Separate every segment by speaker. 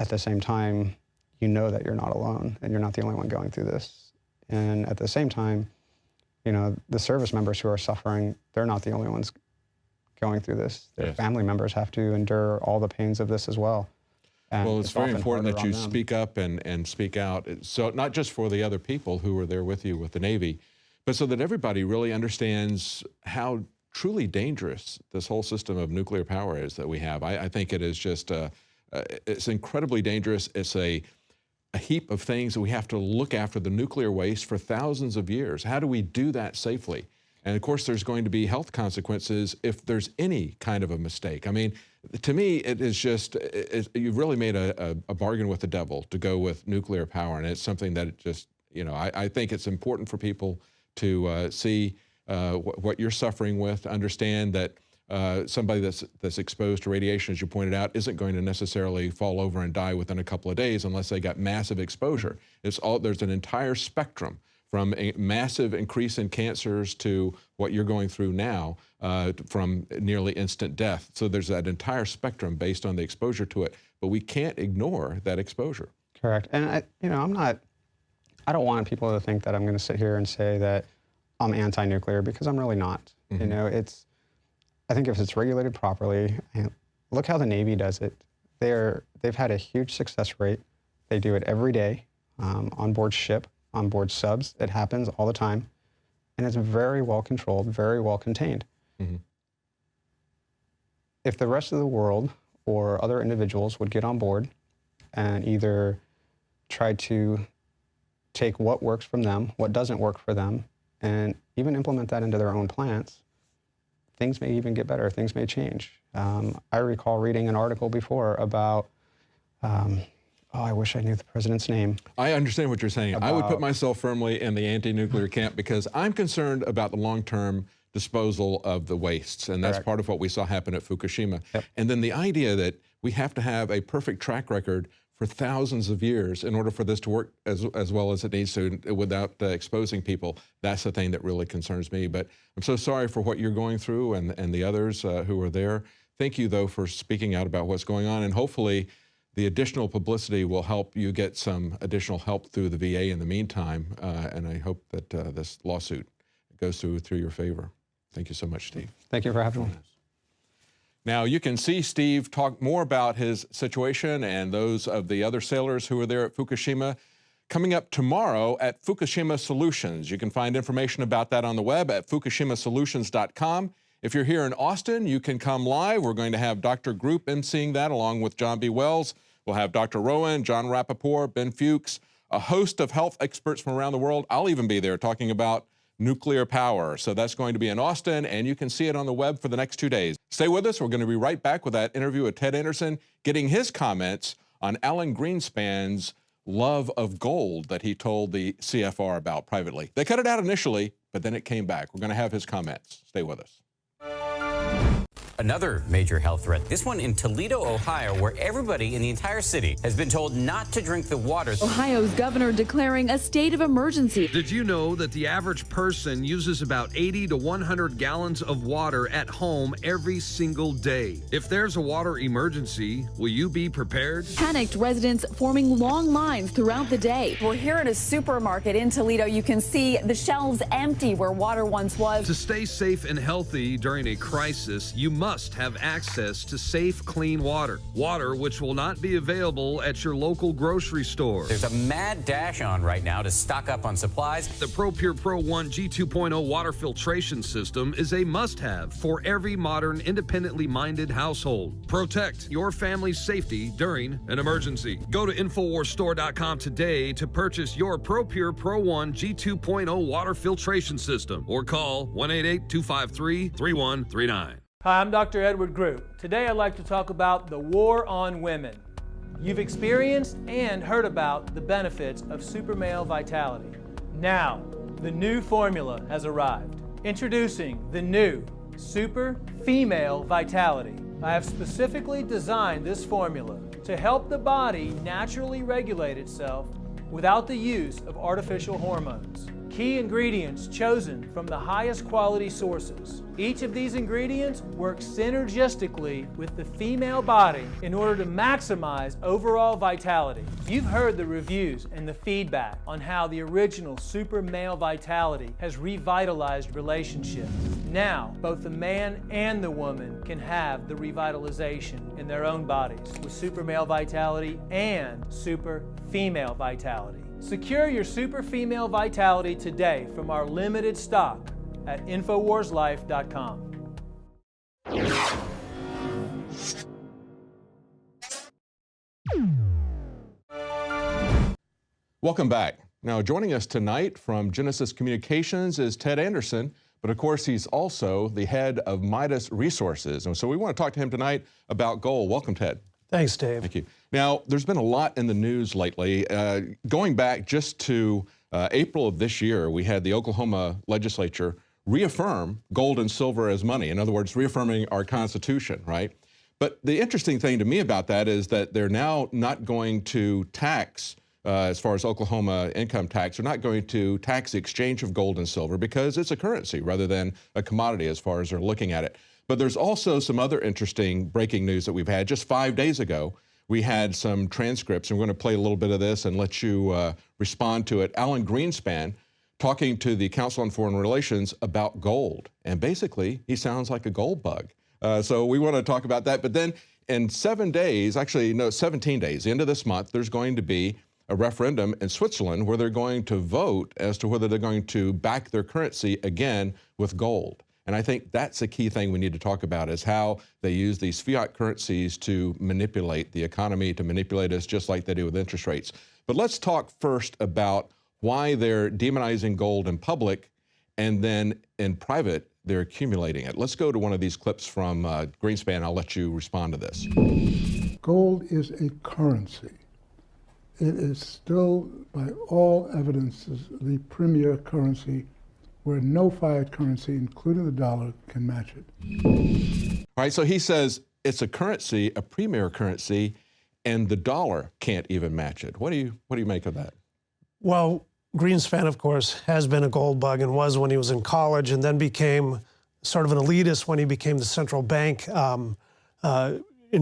Speaker 1: at the same time, you know that you're not alone and you're not the only one going through this. And at the same time, you know, the service members who are suffering, they're not the only ones going through this. Their
Speaker 2: Yes.
Speaker 1: family members have to endure all the pains of this as well. And
Speaker 2: Well, it's very
Speaker 1: often
Speaker 2: important that
Speaker 1: harder
Speaker 2: you
Speaker 1: on them.
Speaker 2: speak up and speak out. So not just for the other people who were there with you with the Navy, but so that everybody really understands how truly dangerous this whole system of nuclear power is that we have. I think it is just, it's incredibly dangerous. It's a heap of things that we have to look after the nuclear waste for thousands of years. How do we do that safely? And of course, there's going to be health consequences if there's any kind of a mistake. I mean, to me, it is just, you've really made a bargain with the devil to go with nuclear power. And it's something that it just, you know, I think it's important for people to see what you're suffering with, to understand that somebody that's exposed to radiation, as you pointed out, isn't going to necessarily fall over and die within a couple of days unless they got massive exposure. There's an entire spectrum from a massive increase in cancers to what you're going through now, from nearly instant death. So there's that entire spectrum based on the exposure to it, but we can't ignore that exposure.
Speaker 1: Correct. And I don't want people to think that I'm going to sit here and say that I'm anti-nuclear, because I'm really not.
Speaker 2: Mm-hmm.
Speaker 1: You know, I think if it's regulated properly, and look how the Navy does it. They've had a huge success rate. They do it every day, on board ship, on board subs. It happens all the time. And it's very well controlled, very well contained.
Speaker 2: Mm-hmm.
Speaker 1: If the rest of the world or other individuals would get on board and either try to take what works from them, what doesn't work for them, and even implement that into their own plants, things may even get better, things may change. I recall reading an article before about, I wish I knew the president's name.
Speaker 2: I understand what you're saying. I would put myself firmly in the anti-nuclear camp because I'm concerned about the long-term disposal of the wastes, and that's
Speaker 1: Correct.
Speaker 2: part of what we saw happen at Fukushima.
Speaker 1: Yep.
Speaker 2: And then the idea that we have to have a perfect track record for thousands of years in order for this to work as well as it needs to without exposing people, that's the thing that really concerns me. But I'm so sorry for what you're going through and the others who are there. Thank you, though, for speaking out about what's going on, and hopefully the additional publicity will help you get some additional help through the VA in the meantime, and I hope that this lawsuit goes through your favor. Thank you so much, Steve.
Speaker 1: Thank you for having me.
Speaker 2: Now, you can see Steve talk more about his situation and those of the other sailors who were there at Fukushima coming up tomorrow at Fukushima Solutions. You can find information about that on the web at fukushimasolutions.com. If you're here in Austin, you can come live. We're going to have Dr. Group emceeing that along with John B. Wells. We'll have Dr. Rowan, John Rappaport, Ben Fuchs, a host of health experts from around the world. I'll even be there talking about nuclear power. So that's going to be in Austin, and you can see it on the web for the next 2 days. Stay with us. We're going to be right back with that interview with Ted Anderson, getting his comments on Alan Greenspan's love of gold that he told the CFR about privately. They cut it out initially, but then it came back. We're going to have his comments. Stay with us.
Speaker 3: Another major health threat, this one in Toledo, Ohio, where everybody in the entire city has been told not to drink the water.
Speaker 4: Ohio's governor declaring a state of emergency.
Speaker 5: Did you know that the average person uses about 80 to 100 gallons of water at home every single day? If there's a water emergency, will you be prepared?
Speaker 4: Panicked residents forming long lines throughout the day.
Speaker 6: We're here at a supermarket in Toledo. You can see the shelves empty where water once was.
Speaker 5: To stay safe and healthy during a crisis, you must have access to safe, clean water. Water which will not be available at your local grocery store.
Speaker 3: There's a mad dash on right now to stock up on supplies.
Speaker 5: The ProPure Pro 1 G2.0 water filtration system is a must-have for every modern, independently minded household. Protect your family's safety during an emergency. Go to InfoWarsStore.com today to purchase your ProPure Pro 1 G2.0 water filtration system or call 1-888-253-3139.
Speaker 7: Hi, I'm Dr. Edward Group. Today I'd like to talk about the war on women. You've experienced and heard about the benefits of super male vitality. Now, the new formula has arrived. Introducing the new Super Female Vitality. I have specifically designed this formula to help the body naturally regulate itself without the use of artificial hormones. key ingredients chosen from the highest quality sources. Each of these ingredients works synergistically with the female body in order to maximize overall vitality. You've heard the reviews and the feedback on how the original Super Male Vitality has revitalized relationships. Now, both the man and the woman can have the revitalization in their own bodies with Super Male Vitality and Super Female Vitality. Secure your Super Female Vitality today from our limited stock at InfoWarsLife.com.
Speaker 2: Welcome back. Now, joining us tonight from Genesis Communications is Ted Anderson, but of course, he's also the head of Midas Resources. And so we want to talk to him tonight about gold. Welcome, Ted.
Speaker 8: Thanks, Dave.
Speaker 2: Thank you. Now, there's been a lot in the news lately. Going back just to April of this year, we had the Oklahoma legislature reaffirm gold and silver as money. In other words, reaffirming our Constitution, right? But the interesting thing to me about that is that they're now not going to tax, as far as Oklahoma income tax, they're not going to tax the exchange of gold and silver because it's a currency rather than a commodity as far as they're looking at it. But there's also some other interesting breaking news that we've had. Just 5 days ago, we had some transcripts, and we're going to play a little bit of this and let you respond to it. Alan Greenspan talking to the Council on Foreign Relations about gold. And basically, he sounds like a gold bug. So we want to talk about that. But then in 7 days, actually, no, 17 days, the end of this month, there's going to be a referendum in Switzerland where they're going to vote as to whether they're going to back their currency again with gold. And I think that's a key thing we need to talk about is how they use these fiat currencies to manipulate the economy, to manipulate us just like they do with interest rates. But let's talk first about why they're demonizing gold in public and then in private, they're accumulating it. Let's go to one of these clips from Greenspan. I'll let you respond to this.
Speaker 9: Gold is a currency. It is still, by all evidences, the premier currency where no fiat currency, including the dollar, can match it.
Speaker 2: All right, so he says it's a currency, a premier currency, and the dollar can't even match it. What do you make of that?
Speaker 8: Well, Greenspan, of course, has been a gold bug and was when he was in college and then became sort of an elitist when he became the central bank, in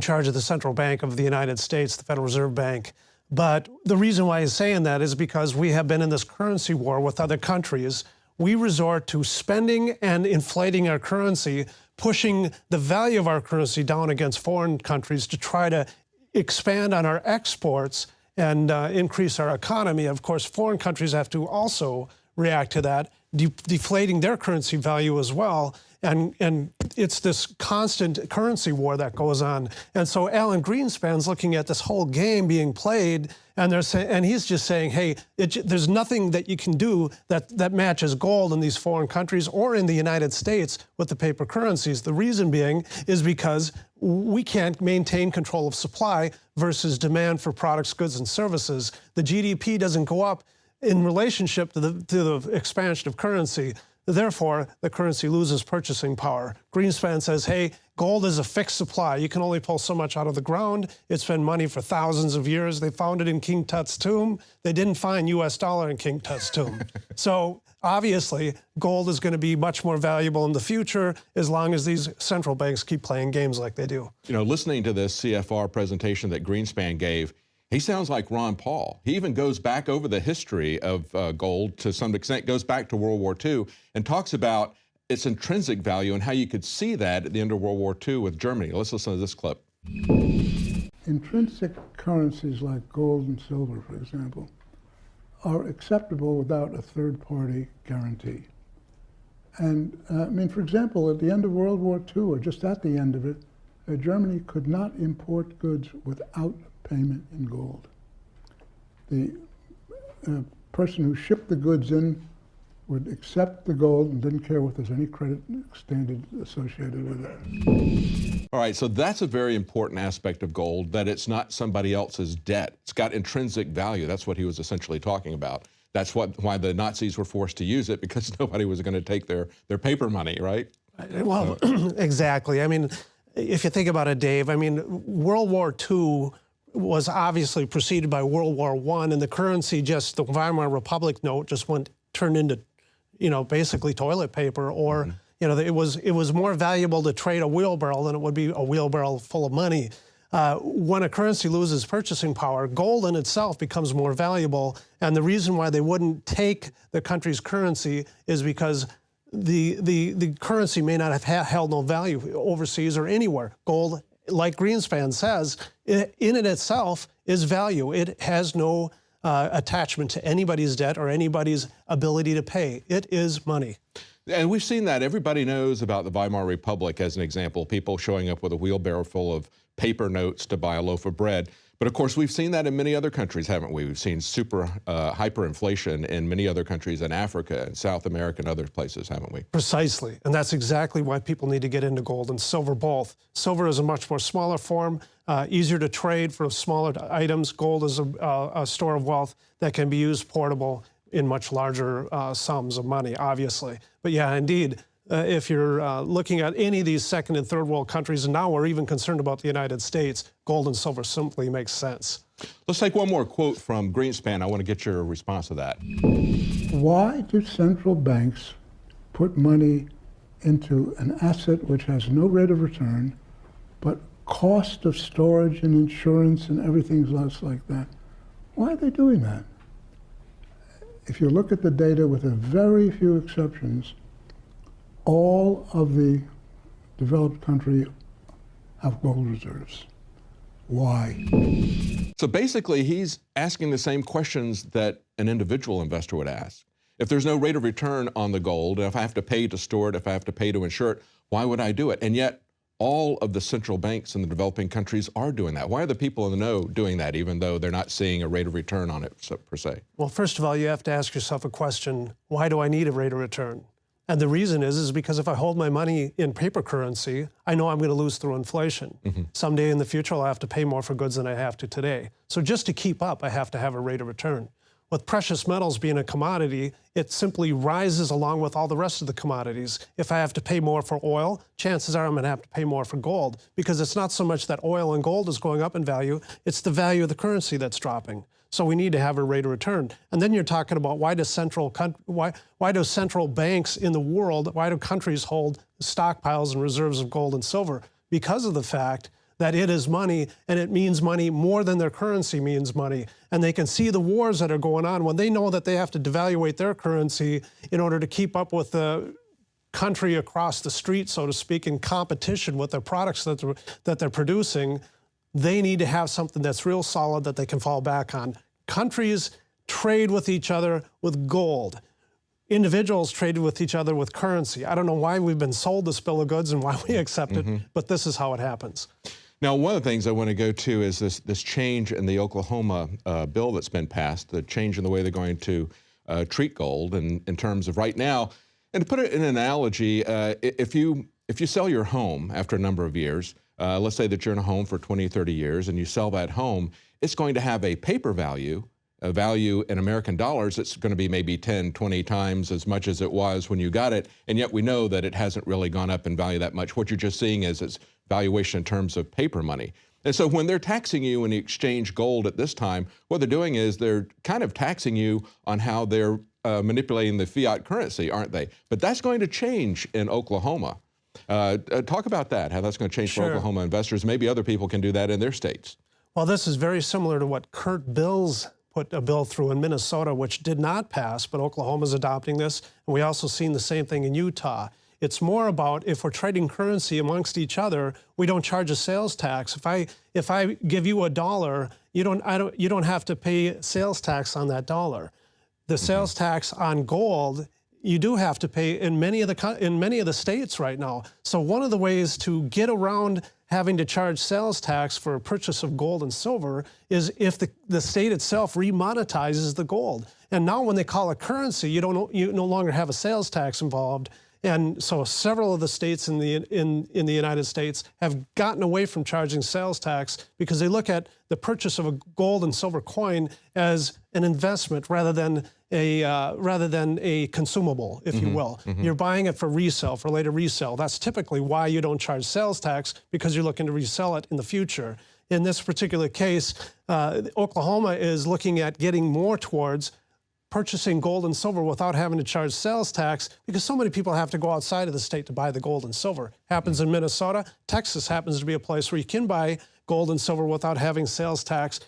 Speaker 8: charge of the central bank of the United States, the Federal Reserve Bank. But the reason why he's saying that is because we have been in this currency war with other countries. We resort to spending and inflating our currency, pushing the value of our currency down against foreign countries to try to expand on our exports and increase our economy. Of course, foreign countries have to also react to that, deflating their currency value as well. And it's this constant currency war that goes on. And so Alan Greenspan's looking at this whole game being played, and he's just saying, hey, there's nothing that you can do that matches gold in these foreign countries or in the United States with the paper currencies. The reason being is because we can't maintain control of supply versus demand for products, goods, and services. The GDP doesn't go up in relationship to the expansion of currency. Therefore, the currency loses purchasing power. Greenspan says, hey, gold is a fixed supply. You can only pull so much out of the ground. It's been money for thousands of years. They found it in King Tut's tomb. They didn't find US dollar in King Tut's tomb. So obviously, gold is going to be much more valuable in the future as long as these central banks keep playing games like they do.
Speaker 2: You know, listening to this CFR presentation that Greenspan gave, he sounds like Ron Paul. He even goes back over the history of gold to some extent, goes back to World War II and talks about its intrinsic value and how you could see that at the end of World War II with Germany. Let's listen to this clip.
Speaker 9: Intrinsic currencies like gold and silver, for example, are acceptable without a third-party guarantee. And I mean, for example, at the end of World War II, or just at the end of it, Germany could not import goods without payment in gold. The person who shipped the goods in would accept the gold and didn't care if there's any credit standard associated with it.
Speaker 2: All right, so that's a very important aspect of gold, that it's not somebody else's debt. It's got intrinsic value. That's what he was essentially talking about. That's why the Nazis were forced to use it, because nobody was going to take their paper money, right?
Speaker 8: Well, exactly. I mean, if you think about it, Dave, I mean, World War II was obviously preceded by World War I, and the currency, just the Weimar Republic note, just went turned into, basically toilet paper, or it was more valuable to trade a wheelbarrow than it would be a wheelbarrow full of money. When a currency loses purchasing power, gold in itself becomes more valuable. And the reason why they wouldn't take the country's currency is because the currency may not have held no value overseas or anywhere. Gold, like Greenspan says, in it itself is value. It has no attachment to anybody's debt or anybody's ability to pay. It is money.
Speaker 2: And we've seen that. Everybody knows about the Weimar Republic as an example, people showing up with a wheelbarrow full of paper notes to buy a loaf of bread. But of course, we've seen that in many other countries, haven't we? We've seen super hyperinflation in many other countries in Africa and South America and other places, haven't we?
Speaker 8: Precisely. And that's exactly why people need to get into gold and silver both. Silver is a much more smaller form, easier to trade for smaller items. Gold is a store of wealth that can be used portable in much larger sums of money, obviously. But yeah, indeed, if you're looking at any of these second and third world countries, and now we're even concerned about the United States, gold and silver simply makes sense.
Speaker 2: Let's take one more quote from Greenspan. I want to get your response to that.
Speaker 9: Why do central banks put money into an asset which has no rate of return, but cost of storage and insurance and everything else like that? Why are they doing that? If you look at the data, with a very few exceptions, all of the developed countries have gold reserves. Why?
Speaker 2: So basically, he's asking the same questions that an individual investor would ask. If there's no rate of return on the gold, if I have to pay to store it, if I have to pay to insure it, why would I do it? And yet, all of the central banks in the developing countries are doing that. Why are the people in the know doing that, even though they're not seeing a rate of return on it, per se?
Speaker 8: Well, first of all, you have to ask yourself a question: why do I need a rate of return? And the reason is because if I hold my money in paper currency, I know I'm going to lose through inflation. Someday in the future, I'll have to pay more for goods than I have to today. So just to keep up, I have to have a rate of return. With precious metals being a commodity, it simply rises along with all the rest of the commodities. If I have to pay more for oil, chances are I'm going to have to pay more for gold, because it's not so much that oil and gold is going up in value, it's the value of the currency that's dropping. So we need to have a rate of return. And then you're talking about why do central banks in the world, why do countries hold stockpiles and reserves of gold and silver? Because of the fact that it is money, and it means money more than their currency means money. And they can see the wars that are going on when they know that they have to devaluate their currency in order to keep up with the country across the street, so to speak, in competition with their products that they're producing. They need to have something that's real solid that they can fall back on. Countries trade with each other with gold. Individuals trade with each other with currency. I don't know why we've been sold this bill of goods and why we accept it, but this is how it happens.
Speaker 2: Now, one of the things I want to go to is this change in the Oklahoma bill that's been passed, the change in the way they're going to treat gold, and in terms of right now. And to put it in an analogy, if you sell your home after a number of years, let's say that you're in a home for 20, 30 years, and you sell that home, it's going to have a paper value, a value in American dollars. It's going to be maybe 10, 20 times as much as it was when you got it, and yet we know that it hasn't really gone up in value that much. What you're just seeing is its valuation in terms of paper money. And so when they're taxing you when you exchange gold at this time, what they're doing is they're kind of taxing you on how they're manipulating the fiat currency, aren't they? But that's going to change in Oklahoma. Talk about that, how that's going to change for Oklahoma investors. Maybe other people can do that in their states.
Speaker 8: Well, this is very similar to what Kurt Bills put a bill through in Minnesota, which did not pass, but Oklahoma's adopting this. And we also seen the same thing in Utah. It's more about, if we're trading currency amongst each other, we don't charge a sales tax. If I give you $1, you don't have to pay sales tax on that dollar. The sales tax on gold, you do have to pay in many of the states right now. So one of the ways to get around having to charge sales tax for a purchase of gold and silver is if the state itself remonetizes the gold. And now when they call it currency, you no longer have a sales tax involved. And so several of the states in the United States have gotten away from charging sales tax because they look at the purchase of a gold and silver coin as an investment rather than a consumable, if you will. You're buying it for resale, for later resale. That's typically why you don't charge sales tax, because you're looking to resell it in the future. In this particular case, Oklahoma is looking at getting more towards purchasing gold and silver without having to charge sales tax because so many people have to go outside of the state to buy the gold and silver. Happens in Minnesota. Texas happens to be a place where you can buy gold and silver without having sales tax.